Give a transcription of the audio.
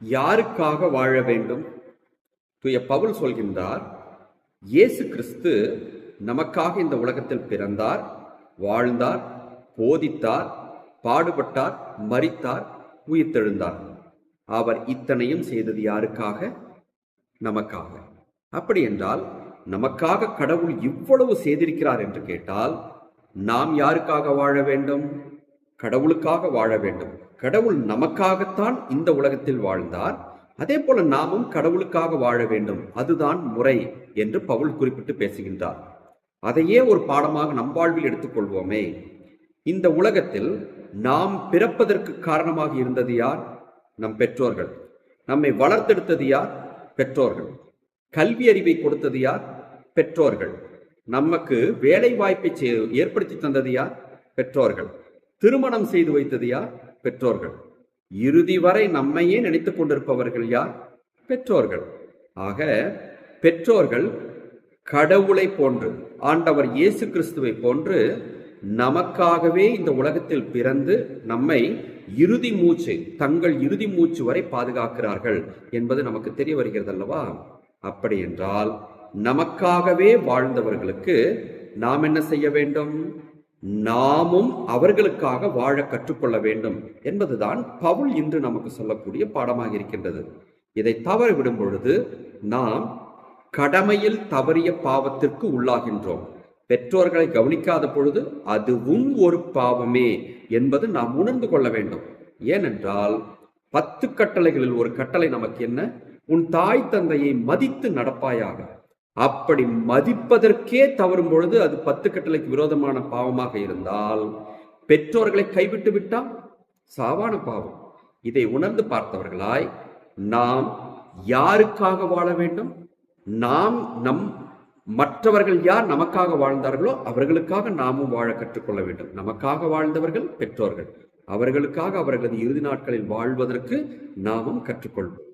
யாருக்காக வாழ வேண்டும்? தூய பவுல் சொல்கின்றார், இயேசு கிறிஸ்து நமக்காக இந்த உலகத்தில் பிறந்தார், வாழ்ந்தார், போதித்தார், பாடுபட்டார், மரித்தார், உயிர்த்தெழுந்தார். அவர் இத்தனையும் செய்தது யாருக்காக? நமக்காக. அப்படி என்றால் நமக்காக கடவுள் இவ்வளவு செய்திருக்கிறார் என்று கேட்டால் நாம் யாருக்காக வாழ வேண்டும்? கடவுளுக்காக வாழ வேண்டும். கடவுள் நமக்காகத்தான் இந்த உலகத்தில் வாழ்ந்தார். அதே போல நாமும் கடவுளுக்காக வாழ வேண்டும். அதுதான் முறை என்று பவுல் குறிப்பிட்டு பேசுகின்றார். அதையே ஒரு பாடமாக நம் வாழ்வில் எடுத்துக்கொள்வோமே. இந்த உலகத்தில் நாம் பிறப்பதற்கு காரணமாக இருந்தது யார்? நம் பெற்றோர்கள். நம்மை வளர்த்தெடுத்தது யார்? பெற்றோர்கள். கல்வி அறிவை கொடுத்தது யார்? பெற்றோர்கள். நமக்கு வேலை வாய்ப்பை ஏற்படுத்தி தந்தது யார்? பெற்றோர்கள். திருமணம் செய்து வைத்தது யார்? பெற்றோர்கள். இறுதி வரை நம்மையே நினைத்துக் கொண்டிருப்பவர்கள் யார்? பெற்றோர்கள். ஆக பெற்றோர்கள் கடவுளை போன்று, ஆண்டவர் இயேசு கிறிஸ்துவை போன்று நமக்காகவே இந்த உலகத்தில் பிறந்து நம்மை இறுதி மூச்சு, தங்கள் இறுதி மூச்சு வரை பாதுகாக்கிறார்கள் என்பது நமக்கு தெரிய வருகிறது அல்லவா? அப்படி என்றால் நமக்காகவே வாழ்ந்தவர்களுக்கு நாம் என்ன செய்ய வேண்டும்? நாமும் அவர்களுக்காக வாழ கற்றுக்கொள்ள வேண்டும் என்பதுதான் பவுல் இன்று நமக்கு சொல்லக்கூடிய பாடமாக இருக்கின்றது. இதை தவற விடும் பொழுது நாம் கடமையில் தவறிய பாவத்திற்கு உள்ளாகின்றோம். பெற்றோர்களை கவனிக்காத பொழுது அதுவும் ஒரு பாவமே என்பது நாம் உணர்ந்து கொள்ள வேண்டும். ஏனென்றால் 10 கட்டளைகளில் ஒரு கட்டளை நமக்கு என்ன? உன் தாய் தந்தையை மதித்து நடப்பாயாக. அப்படி மதிப்பதற்கே தவறும் பொழுது அது 10 கட்டளைக்கு விரோதமான பாவமாக இருந்தால், பெற்றோர்களை கைவிட்டு விட்டால் சாவான பாவம். இதை உணர்ந்து பார்த்தவர்களாய் நாம் யாருக்காக வாழ வேண்டும்? நாம் மற்றவர்கள் யார் நமக்காக வாழ்ந்தார்களோ அவர்களுக்காக நாமும் வாழ கற்றுக்கொள்ள வேண்டும். நமக்காக வாழ்ந்தவர்கள் பெற்றோர்கள். அவர்களுக்காக அவர்களது இறுதி நாட்களில் வாழ்வதற்கு நாமும் கற்றுக்கொள்வோம்.